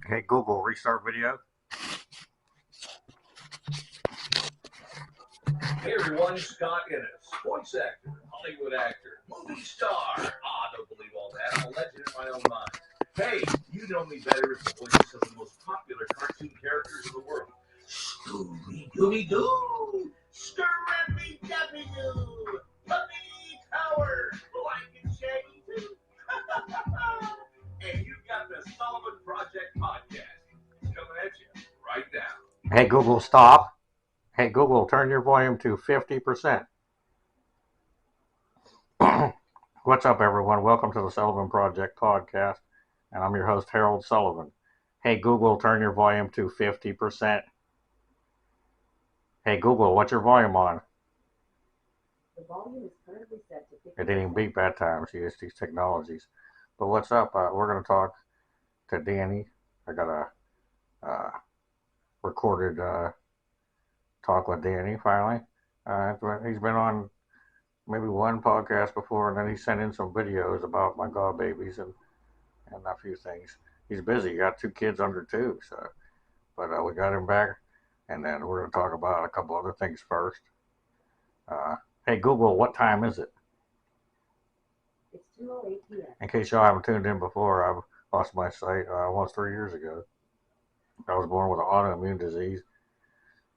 Hey Google, restart video. Hey everyone, Scott Innes, voice actor, Hollywood actor, movie star. Don't believe all that. I'm a legend in my own mind. Hey, you know me better as the voices of the most popular cartoon characters in the world. Scooby-Dooby-Doo, Scrappy-Dappy-Doo, Puppy Tower, Blank and Shaggy too. And you've got the Sullivan Project podcast coming at you right now. Hey Google, stop. Hey Google, turn your volume to 50%. What's up, everyone? Welcome to the Sullivan Project podcast, and I'm your host, Harold Sullivan. Hey Google, turn your volume to 50%. Hey Google, what's your volume on? The volume is currently set to 50%. It didn't even beep that time. She used these technologies. But what's up? We're going to talk to Danny. I got a recorded talk with Danny finally. He's been on maybe one podcast before, and then he sent in some videos about my god babies and a few things. He's busy. He got 2 kids under 2, so but we got him back, and then we're going to talk about a couple other things first. Hey Google, what time is it? It's 2:08 p.m. In case y'all haven't tuned in before, I've lost my sight almost 3 years ago. I was born with an autoimmune disease,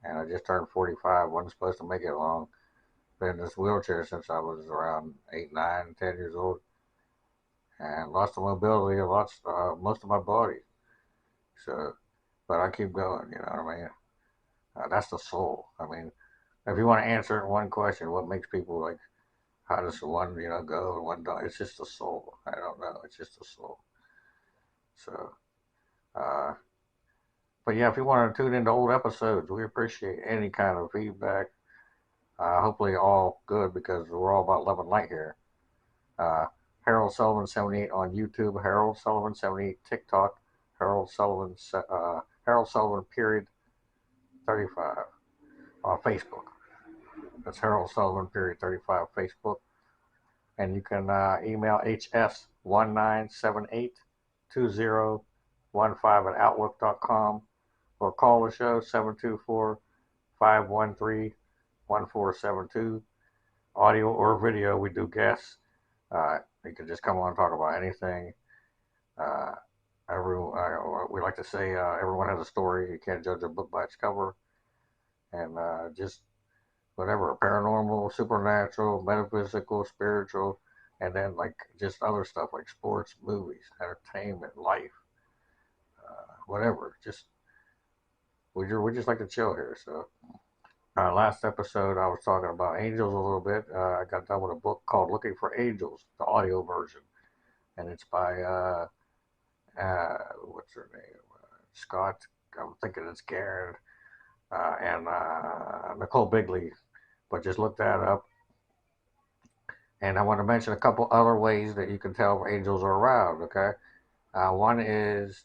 and I just turned 45. Wasn't supposed to make it long. Been in this wheelchair since I was around 8, 9, 10 years old, and lost the mobility, lost most of my body. So, but I keep going. You know what I mean? That's the soul. I mean, if you want to answer one question, what makes people like? How does one, go and one die? It's just the soul. I don't know. It's just the soul. So, but yeah, if you want to tune into old episodes, we appreciate any kind of feedback. Hopefully all good, because we're all about love and light here. Harold Sullivan 78 on YouTube, Harold Sullivan 78 TikTok, Harold Sullivan period 35 on Facebook. That's Harold Sullivan period 35 Facebook. And you can email hs19782015 at outlook.com, or call the show 724-513-1472. Audio or video, we do guests. You can just come on and talk about anything. We like to say everyone has a story. You can't judge a book by its cover. And just whatever, paranormal, supernatural, metaphysical, spiritual, and then like just other stuff like sports, movies, entertainment, life, whatever. We just like to chill here. So last episode I was talking about angels a little bit. I got done with a book called Looking for Angels, the audio version, and it's by what's her name? Scott. I'm thinking it's Garen and Nicole Bigley, but just look that up. And I want to mention a couple other ways that you can tell if angels are around. Okay, one is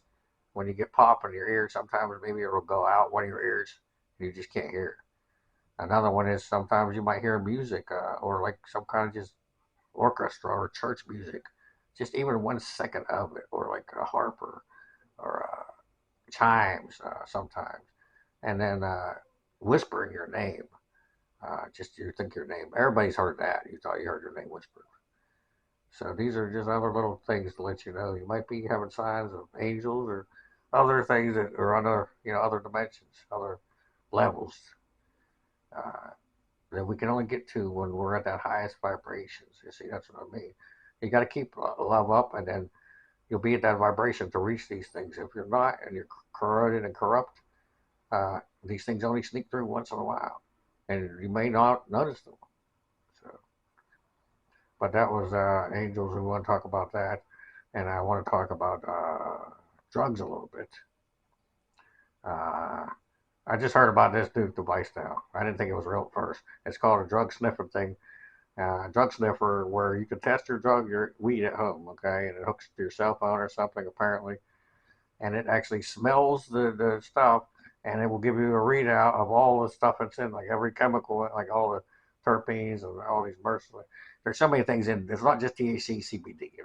when you get pop in your ear. Sometimes maybe it'll go out one of your ears, and you just can't hear it. Another one is sometimes you might hear music or like some kind of just orchestra or church music, just even 1 second of it, or like a harp or chimes sometimes, and then whispering your name. Just you think your name. Everybody's heard that. You thought you heard your name whispered. So these are just other little things to let you know you might be having signs of angels or other things that are under, other dimensions, other levels that we can only get to when we're at that highest vibrations. You see, that's what I mean. You got to keep love up, and then you'll be at that vibration to reach these things. If you're not, and you're corroded and corrupt, these things only sneak through once in a while, and you may not notice them. So, but that was angels. We want to talk about that, and I want to talk about drugs a little bit. I just heard about this new device now. I didn't think it was real at first. It's called a drug sniffer thing. Drug sniffer, where you can test your weed at home, okay? And it hooks to your cell phone or something, apparently. And it actually smells the stuff, and it will give you a readout of all the stuff that's in, like every chemical, like all the terpenes and all these merciless. There's so many things in. It's not just THC, CBD.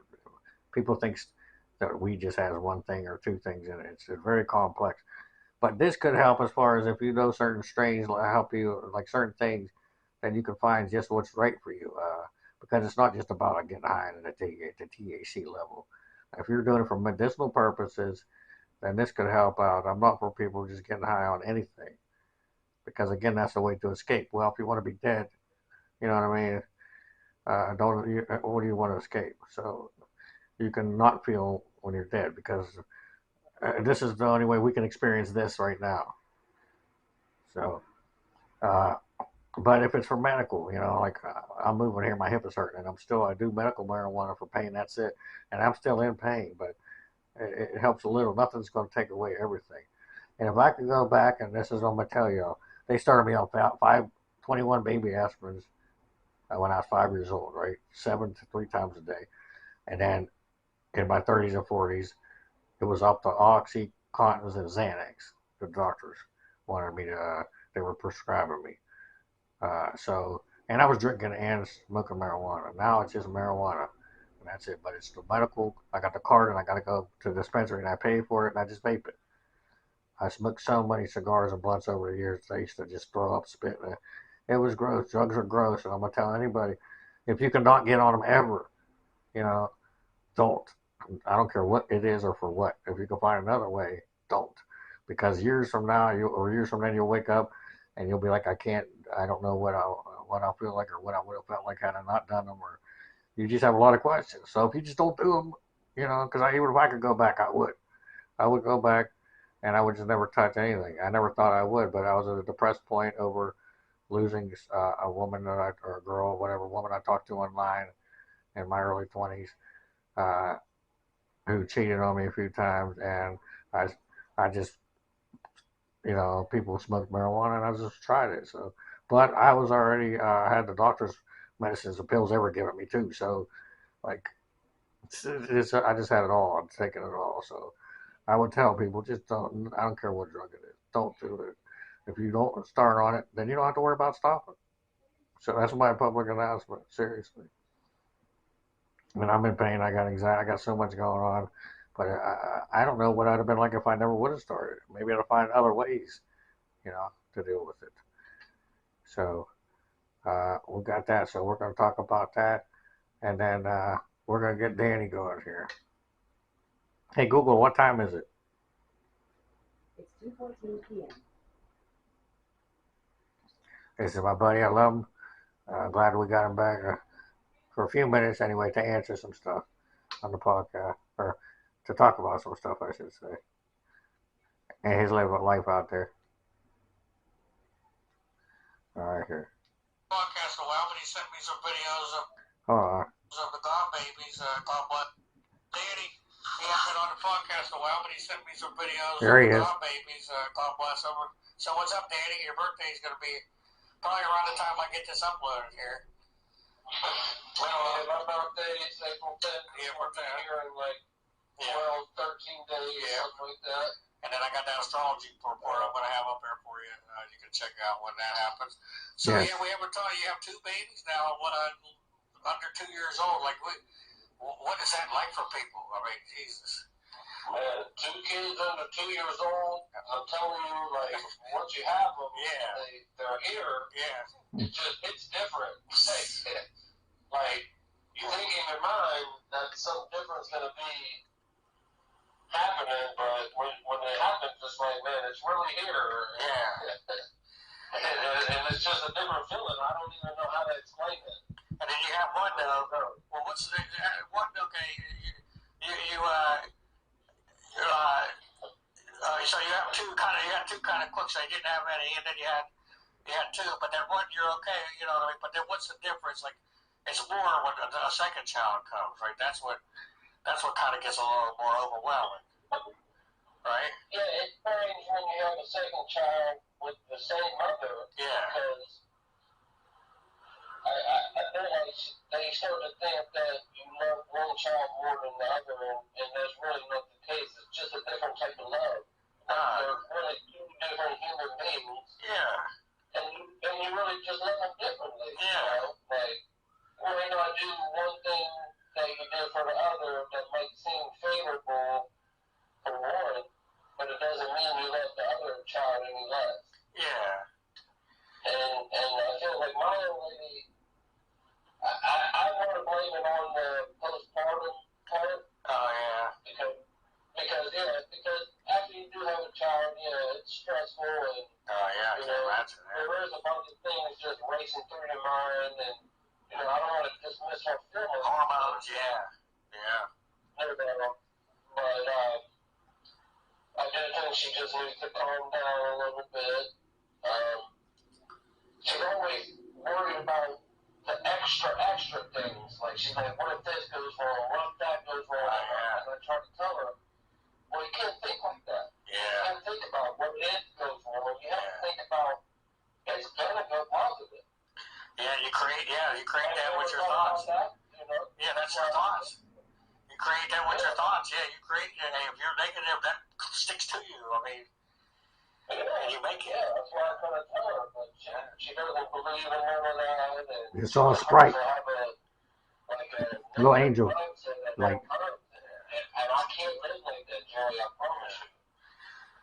People think that weed just has one thing or two things in it. It's very complex. But this could help as far as if you know certain strains will help you, like certain things, then you can find just what's right for you. Because it's not just about getting high at the THC level. If you're doing it for medicinal purposes, then this could help out. I'm not for people just getting high on anything. Because again, that's the way to escape. Well, if you want to be dead, you know what I mean? Don't you, what do you want to escape? So you can not feel when you're dead because this is the only way we can experience this right now. So, uh, but if it's for medical, like I'm moving here, my hip is hurting, and I do medical marijuana for pain. That's it, and I'm still in pain, but it helps a little. Nothing's going to take away everything. And if I could go back, and this is what I'm gonna tell y'all, they started me on 21 baby aspirins when I was 5 years old, right? 7 to 3 times a day, and then in my 30s and 40s, it was up to OxyContins and Xanax. The doctors wanted me to, they were prescribing me. And I was drinking and smoking marijuana. Now it's just marijuana, and that's it. But it's the medical. I got the card, and I got to go to the dispensary, and I pay for it, and I just vape it. I smoked so many cigars and blunts over the years, I used to just throw up spit. It was gross. Drugs are gross, and I'm gonna tell anybody, if you cannot get on them ever, you know, don't. I don't care what it is or for what. If you can find another way, don't. Because years from now, years from then, you'll wake up and you'll be like, I don't know what I'll feel like or what I would have felt like had I not done them, or you just have a lot of questions. So if you just don't do them, because even if I could go back, I would. I would go back and I would just never touch anything. I never thought I would, but I was at a depressed point over losing a woman or a girl, whatever woman I talked to online in my early 20s. Uh, who cheated on me a few times, and I, I just, people smoked marijuana, and I just tried it. So, but I was already had the doctor's medicines, the pills they were giving me too. So, like, I just had it all. I'm taking it all. So, I would tell people just don't. I don't care what drug it is. Don't do it. If you don't start on it, then you don't have to worry about stopping. So that's my public announcement. Seriously. I mean, I'm in pain. I got anxiety. I got so much going on. But I don't know what I'd have been like if I never would have started. Maybe I'd have find other ways, to deal with it. So we got that. So we're going to talk about that. And then we're going to get Danny going here. Hey, Google, what time is it? It's 2:14 p.m. This is my buddy. I love him. Glad we got him back for a few minutes anyway to answer some stuff on the podcast. Or to talk about some stuff, I should say. And his life out there. All right, here. Podcast a while, but he sent me some videos of the God babies. God bless Danny. He hasn't been on the podcast a while, but he sent me some videos of the God babies. God bless him. So what's up, Danny? Your birthday is going to be probably around the time I get this uploaded here. My birthday is April 10th. Yeah, we're here in like 12, 13 days, something like that. And then I got that astrology report I'm going to have up there for you. You can check out when that happens. So, yes. Yeah, we haven't told you have 2 babies now. Under 2 years old. Like, what is that like for people? I mean, Jesus. Man, 2 kids under 2 years old, I'm telling you, like, once you have them, they're here. Yeah. It's different. Like, you think in your mind that something different's going to be happening, but when it happens, it's like, man, it's really here. Yeah. and it's just a different feeling. I don't even know how to explain it. And then you have one, well, what's the, one, okay, so you have two kind of quicks. So you didn't have any, and then you had 2, but then one you're okay, what I mean? But then what's the difference? Like, it's more when a second child comes, right? That's what kind of gets a little more overwhelming, right? Yeah, it brings when you have a second child with the same mother. Yeah. Because I feel like they start to think that you love one child more than the other, and that's really not the case. It's just a different type of love. They're really 2 different human beings. Yeah. And you really just love them differently. Yeah. Like, you may not do one thing that you did for the other that might seem favorable out any less. Yeah. And I feel like my old lady, I want to blame it on the postpartum part. Oh, yeah. Because after you do have a child, it's stressful and Oh, yeah, I can imagine that. there is a bunch of things just racing through your mind, and I don't want to dismiss her feelings. Hormones, yeah. Yeah. No doubt. But I do think she just needs to calm down a little bit. She's always worried about the extra things. Like, she's like, what if this goes wrong? What if that goes wrong? Yeah. And I try to tell her, well, you can't think like that. You Yeah. can't think about what if goes wrong. You have to think about it's gonna go positive. Yeah, you create that with your thoughts. Yeah, that's your thoughts. You create that with your thoughts. Yeah, you create it. Hey, if you're negative, that sticks to you. I mean, and you make it. Yeah, that's why I try to tell her, but she doesn't believe in none of that. And It's all Sprite. a Little angel. Like, and I can't live like that, Joey. I promise you.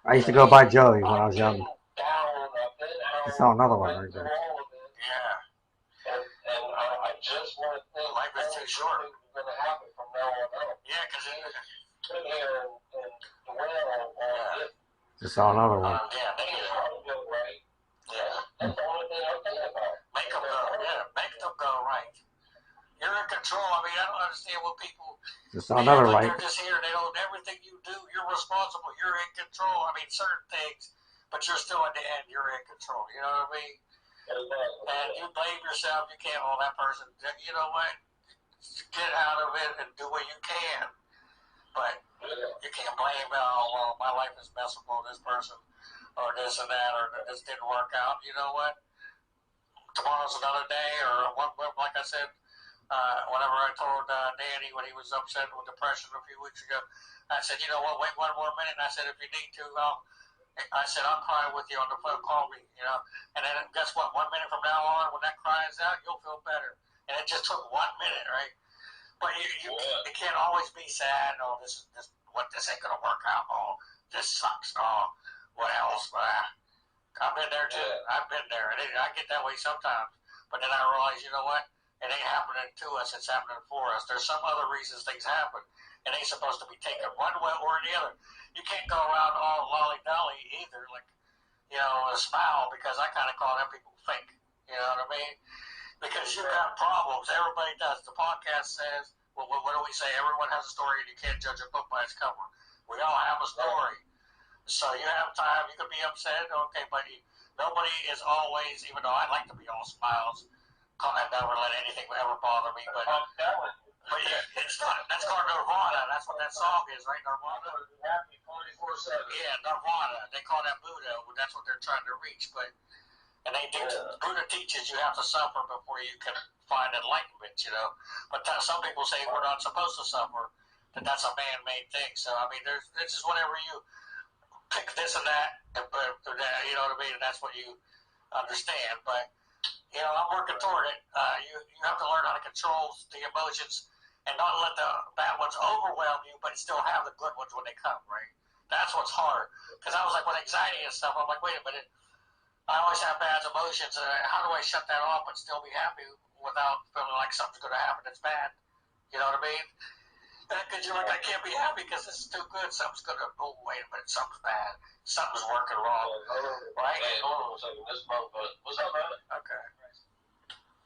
I used to go by Joey when I was young. I've been out. I saw another one right there. Yeah. And I just want to think life is too short. It's going to happen from now on out. Yeah, because Sit here and dwell on it. just saw another one. Yeah, they just want to go right. Yeah. That's the only thing I'm thinking about. Make them go. Yeah, make them go right. You're in control. I mean, I don't understand what people. Just saw another Like light. they're just here. They don't. Everything you do, you're responsible. You're in control. I mean, certain things, but you're still in the end. You're in control. You know what I mean? And you blame yourself. You can't. Oh, that person. You know what? Get out of it and do what you can. But you can't blame. Oh, well, my life is miserable. This person, or this and that, or this didn't work out. You know what? Tomorrow's another day, or like I said. Whenever I told Danny when he was upset with depression a few weeks ago, I said, you know what, wait one more minute. And I said, if you need to, I'll cry with you on the phone, call me, And then guess what, 1 minute from now on, when that cry is out, you'll feel better. And it just took 1 minute, right? But you can't always be sad. Oh, this ain't gonna work out. Oh, this sucks. Oh, what else? I've been there too. I've been there. And I get that way sometimes. But then I realize, you know what? It ain't happening to us, it's happening for us. There's some other reasons things happen. It ain't supposed to be taken one way or the other. You can't go around all lolly-dolly either, like, a smile, because I kind of call them people fake. You know what I mean? Because you have problems. Everybody does. The podcast says, well, what do we say? Everyone has a story, and you can't judge a book by its cover. We all have a story. So you have time. You can be upset. Okay, buddy. Nobody is always, even though I like to be all smiles, I never let anything ever bother me, but yeah, it's not. That's called Nirvana. That's what that song is, right? Nirvana. Happy 24/7. Yeah, Nirvana. They call that Buddha. That's what they're trying to reach. And Buddha teaches you have to suffer before you can find enlightenment. But some people say we're not supposed to suffer. That's a man-made thing. So I mean, this is whatever you pick this and that, you know what I mean. And that's what you understand, but. I'm working toward it. You have to learn how to control the emotions and not let the bad ones overwhelm you, but still have the good ones when they come, right? That's what's hard. Because I was like, with anxiety and stuff, I'm like, wait a minute. I always have bad emotions. How do I shut that off but still be happy without feeling like something's going to happen that's bad? You know what I mean? Because you're like, I can't be happy because this is too good. Something's going to, oh, wait a minute, something's bad. Something's working wrong. Right? Hey, hold on a second. This motherfucker. What's up, man? Okay.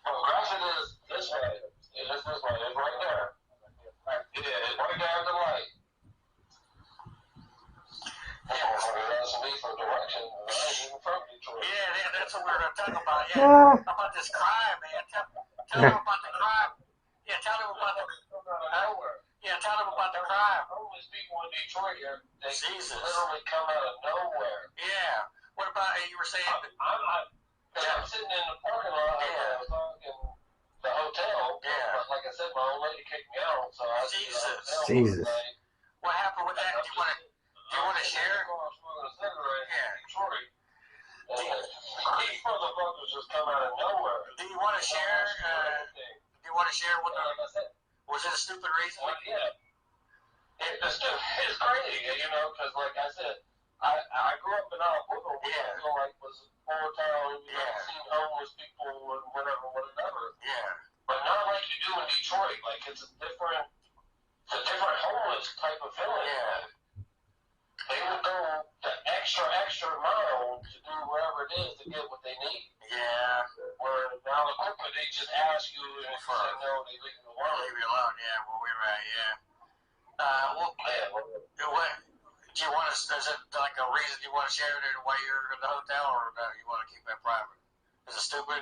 Well, graphic is this way. It's this way. It's right there. Yeah, it's right there at the light. You're asking me for direction. I ain't even from Detroit. Yeah, that's what we're going to talk about. Yeah. About this crime, man. Tell them about the crime. Yeah, tell them about the nowhere. Yeah, tell them about the crime. Homeless people in Detroit here, they literally come out of nowhere. Yeah. What about, you were saying? I'm sitting in the parking lot in the hotel. Yeah. Like I said, my old lady kicked me out, so I Jesus. What happened with that? Do you want to share? I was smoking a cigarette in Detroit. These motherfuckers just come out of nowhere. Do you want to share? What the... Like I said, was it a stupid reason? Yeah. It's crazy, because like I said, I grew up in Alabama, which Yeah. I feel like was a poor town. You Yeah. seen homeless people and whatever. Yeah. But not like you do in Detroit. Like it's a different homeless type of feeling. Yeah. They would go the extra mile to do whatever it is to get what they need. Yeah. Where now the corporate, they just ask you, and if you say no, they leave you alone. Leave you alone. Yeah. Where we're at. Yeah. Well, what do you want to? Is it like a reason you want to share it while you're in the hotel, or you want to keep that private? Is it stupid?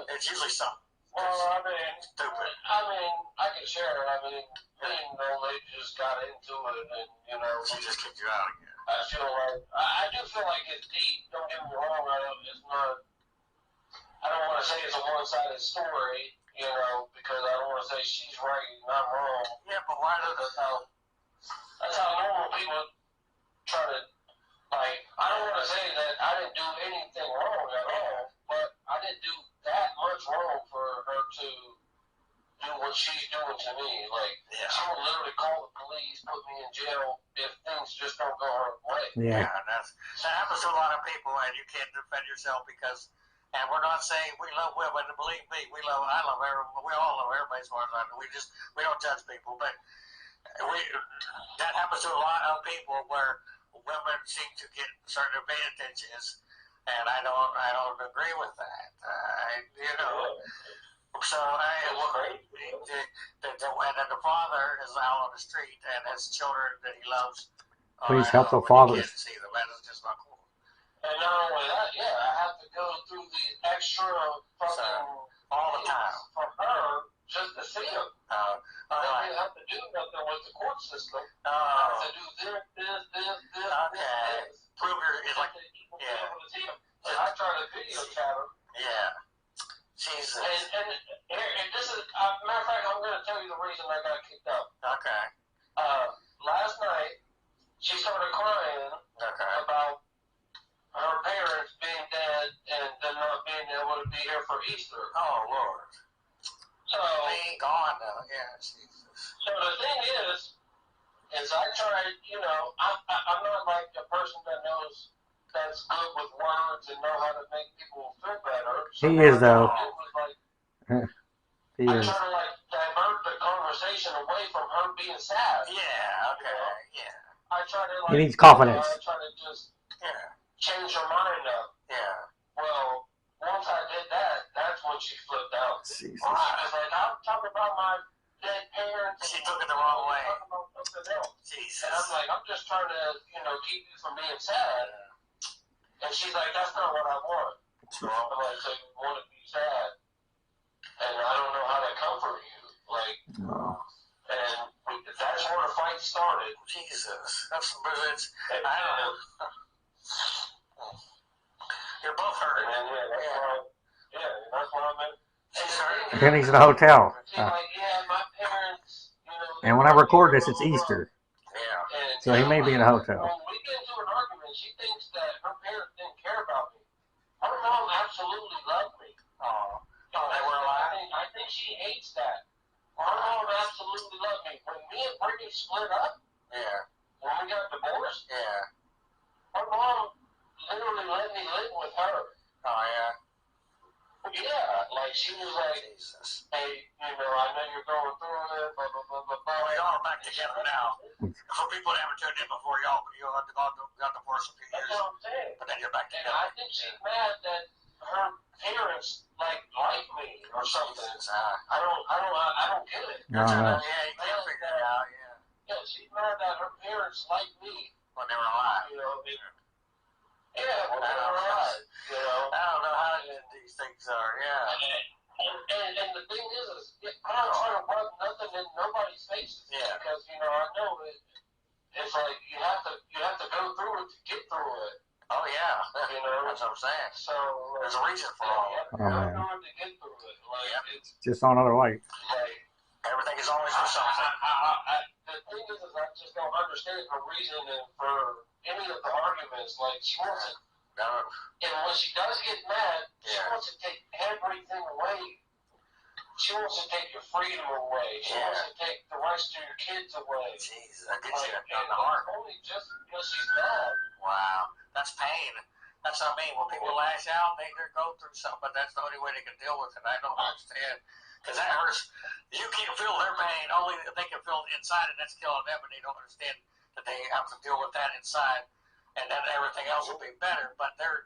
It's usually something. Well, I mean, Stupid. I can share it. I mean, me and the old lady just got into it, and you know, She just kicked you out again. I feel like I do feel like it's deep. Don't get me wrong. It's not. I don't want to say it's a one-sided story, you know, because I don't want to say she's right and I'm wrong. Yeah, but why does That's how normal people try to, like, I don't want to say that I didn't do anything wrong at all, but I didn't do that much wrong for her to do what she's doing to me. Like, she would literally call the police, put me in jail if things just don't go her way. Yeah. that happens to a lot of people, and you can't defend yourself because. And we're not saying we love women. Believe me, I love everyone. We all love everybody as far as I know. We don't judge people, but that happens to a lot of people where women seem to get certain advantages, and I don't agree with that. So and then the father is out on the street and has children that he loves. Please help the He fathers. can't see them. That is just not cool. And not only that, I have to go through the extra fucking all the time for her just to see him. I don't have to do nothing with the court system. I have to do this. Okay. Prove it's like, able to see him. And I try to video chat him. Yeah. Jesus. And this is, matter of fact, I'm going to tell you the reason I got kicked out. Okay. Last night, she started crying about her parents being dead and them not being able to be here for Easter. Oh, Lord. So, being gone now, yeah, Jesus. So the thing is I tried, I'm not like a person that knows that's good with words and know how to make people feel better. So He is, though. It was like, He I is. try to divert the conversation away from her being sad. Yeah, okay, yeah. I try to He needs confidence. I try to just change her mind up. Yeah. Well, once I did that, that's when she flipped out. Jesus. She was like, I'm talking about my dead parents. She took it the wrong way. I'm talking about something else. Jesus. And I'm like, I'm just trying to, keep you from being sad. And she's like, that's not what I want. So I'm like, so you want to be sad. And I don't know how to comfort you. Like, and that's where the fight started. Jesus. I don't know. You're both hurting. That's why I'm in. She's hurting. Then he's in a hotel. She's like, my parents, And when I record this, it's Easter. Yeah. So he may be in a hotel. When we get into an argument, she thinks that her parents didn't care about me. Her mom absolutely loved me. Oh. I think she hates that. Her mom absolutely loved me. When me and Brittany split up, when we got divorced, her mom literally let me live with her. Oh, yeah. Yeah, like she was like, Jesus. hey, I know you're going through it, blah, blah, blah, blah, blah. Well, y'all are back together now. For people that haven't tuned in before, y'all got divorced a few That's years. what I'm saying. But then you're back And together. I think she's mad that her parents like me or something. I don't get it. No, no. Yeah, you can't figure it out, yeah. Yeah, she's mad that her parents like me. When they were alive. When they were alive. I don't know how these things are, And the thing is I'm not trying to rub nothing in nobody's faces. Yeah. Because I know it's like you have to go through it to get through it. Oh, yeah. That's what I'm saying. So there's a reason for all of it. you have to go through it to get through it. Like it's Just on another light. like Everything is always for something. the thing is I just don't understand her reasoning for any of the arguments. Like she wants to, and when she does get mad, she wants to take everything away She wants to take your freedom away. She wants to take the rights to your kids away. Jesus, that gets you in the heart. Only just because she's mad. Wow, that's pain. That's what I mean. When people lash out, they go through something, but that's the only way they can deal with it. I don't understand. Because that hurts. You can't feel their pain. Only they can feel inside, and that's killing them, and they don't understand that they have to deal with that inside, and then everything else will be better. But they're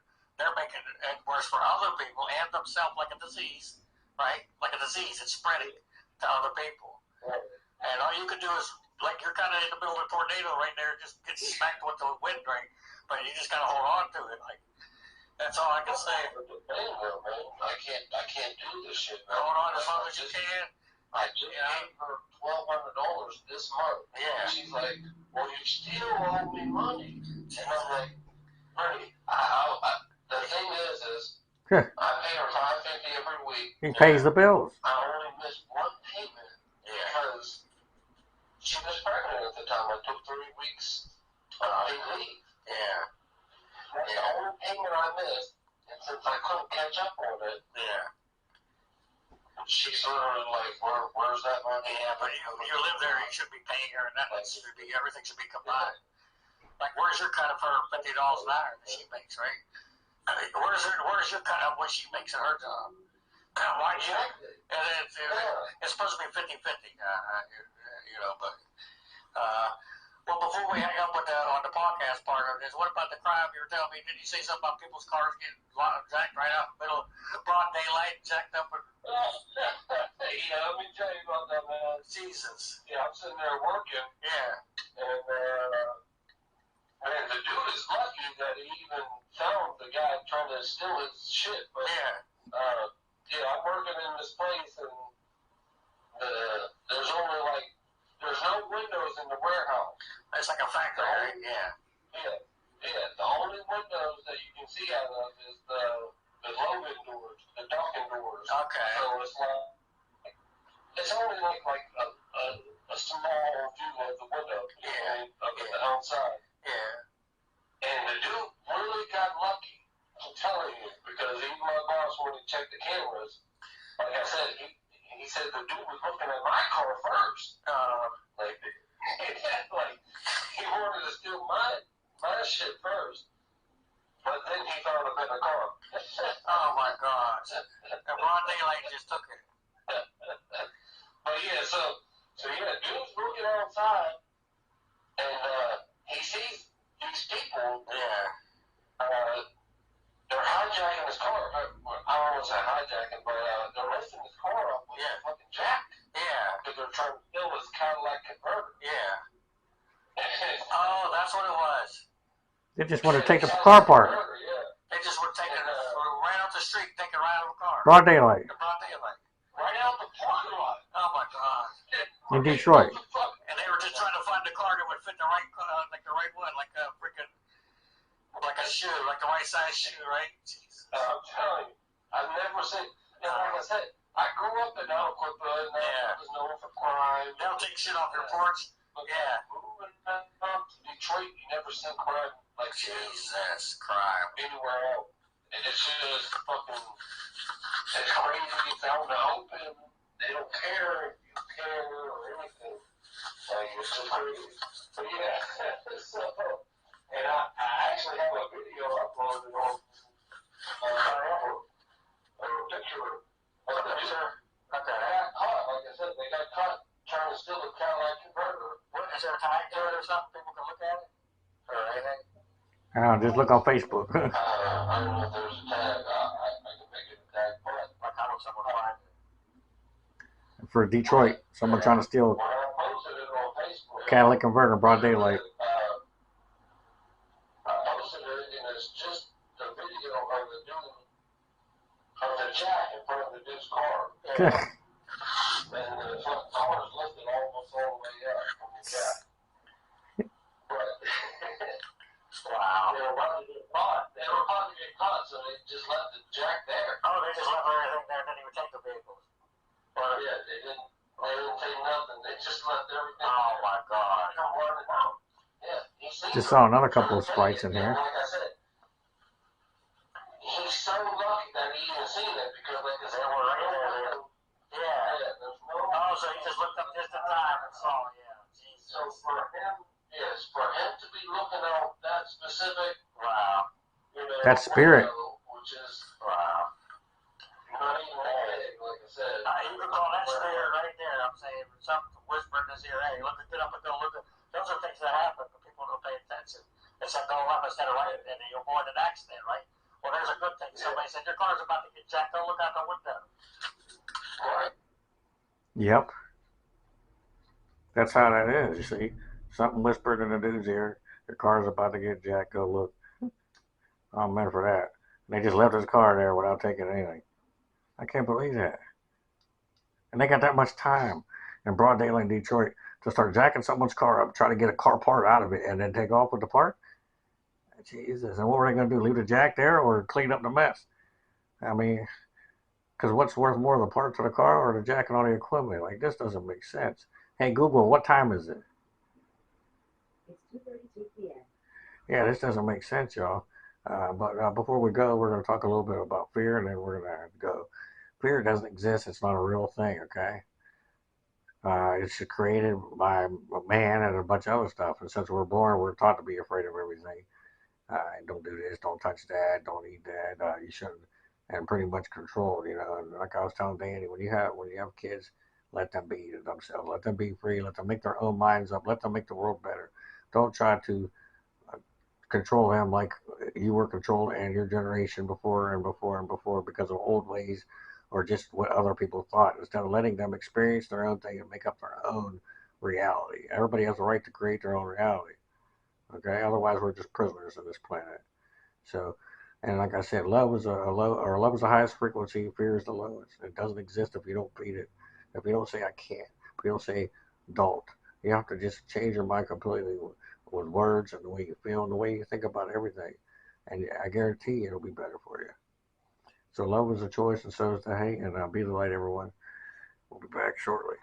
making it worse for other people and themselves, like a disease, right? Like a disease, it's spreading to other people. And all you can do is, like, you're kind of in the middle of a tornado right there, just get smacked with the wind right, but you just gotta hold on to it. Like, that's all I can say. I can't do this shit, man. Hold on as long as you can. I just gave her $1,200 this month. Yeah. And she's like, well, you still owe me money. And I'm like, Bernie, the thing is I pay her $550 every week. He pays the bills. I only missed one payment because she was pregnant at the time. I took 3 weeks paid leave. Yeah. That's the only payment I missed. And since I couldn't catch up on it, she's sort of like, where's that money? Yeah, but you live there, you should be paying her, and that should be, everything should be combined. Like, where's your cut of her $50 an hour that she makes, right? I mean, where's your cut of what she makes at her job? Why you? And it's supposed to be 50-50, but. Well, before we hang up with on the podcast part of this, what about the crime you were telling me? Did you say something about people's cars getting jacked right out in the middle of broad daylight, jacked up? Yeah, let me tell you about that, man. Jesus. Yeah, I'm sitting there working. Yeah. And, man, the dude is lucky that he even found the guy trying to steal his shit. But, I'm working in this place, and there's no windows in the warehouse. It's like a factory, right? Yeah. The only windows that you can see out of is the loading doors, the docking doors. Okay. So it's only like a small view of the window, of the outside. Yeah. And the dude really got lucky. I'm telling you, because even my boss, when he checked the cameras, like I said, he said the dude was looking at my car first. Like he wanted to steal my shit first, but then he found a better car. Oh my God! And broad daylight just took it. But dude's looking outside, and he sees these people. Yeah. They're hijacking his car. I don't want to say hijacking, but they're lifting his car up with a fucking jack. Yeah. Because they're trying to steal his Cadillac converter. Yeah. Oh, that's what it was. They just want to take the car apart. They just were taking it right off the street, taking it right out of the car. Broad daylight. Broad daylight. Right out the parking lot. Oh my God. In Detroit. And they were just trying to find the car that would fit the right one, like a freaking, like a shoe, like the right size shoe, right? Jesus. I'm telling you, I've never seen. Like I said, I grew up in Alquippa, and that was known for crime. They'll take shit off your porch. Yeah. Moving up to Detroit, you never seen crime like Jesus, crime anywhere else. And it's just fucking, it's crazy. It's out in the open. They don't care if you care or anything. Like, it's just crazy. But and I actually have a video uploaded on a picture of the picture. Okay. They got caught, like I said, they got caught trying to steal a Cadillac converter. What, is there a tag to it or something? People can look at it? Or anything? Just look on Facebook. I don't know if there's a tag. I can make it a tag, but Like, how would someone find it? For Detroit, someone trying to steal when I posted it on Facebook, Cadillac converter in broad daylight. I posted it, and it's just the video of the dude, of the jack in front of the dude's car. And the car is lifted almost all the way up from the jack. But Wow. they were about to get caught. So they just left the jack there. Oh, they just left everything there, didn't even take the vehicles. But yeah, they didn't take nothing. They just left everything. Oh my God. Come running out. Yeah, he sees Just saw another couple of spikes in here. Like I said, he's so lucky that he even seen it because, like I said, They were right there. Yeah. looking at that specific, wow, you know, That spirit. window, which is, wow, not even anything, like I said. You can call that spirit right there. I'm saying something whispering in his ear, hey, look, get up and go look at. Those are things that happen, but people don't pay attention. They said go left instead of right, and you avoid an accident, right? Well, there's a good thing. Somebody said your car's about to get jacked. Don't look out the window. Right. Yep. That's how that is, you see. Something whispered in the dude's ear. Your car's about to get jacked. Go look. I'm meant for that. And they just left his car there without taking anything. I can't believe that. And they got that much time in broad daylight in Detroit to start jacking someone's car up, try to get a car part out of it, and then take off with the part? Jesus. And what were they going to do? Leave the jack there or clean up the mess? I mean, because what's worth more, the parts of the car or the jack and all the equipment? Like, this doesn't make sense. Hey, Google, what time is it? It's 2:32 p.m. Yeah, this doesn't make sense, y'all. But before we go, we're going to talk a little bit about fear, and then we're going to go. Fear doesn't exist. It's not a real thing, okay? It's created by a man and a bunch of other stuff. And since we're born, we're taught to be afraid of everything. Don't do this, don't touch that, don't eat that. You shouldn't, and pretty much controlled, you know. And like I was telling Danny, when you have kids, let them be themselves, let them be free, let them make their own minds up, let them make the world better. Don't try to uh, control them like you were controlled and your generation before and before and before because of old ways or just what other people thought. Instead of letting them experience their own thing and make up their own reality. Everybody has a right to create their own reality. Okay, otherwise we're just prisoners of this planet. So, and like I said, love is a low, or love is the highest frequency. Fear is the lowest. It doesn't exist if you don't feed it. If you don't say I can't, if you don't say don't, you have to just change your mind completely with words and the way you feel and the way you think about everything. And I guarantee it'll be better for you. So love is a choice, and so is the hate. And be the light, everyone. We'll be back shortly.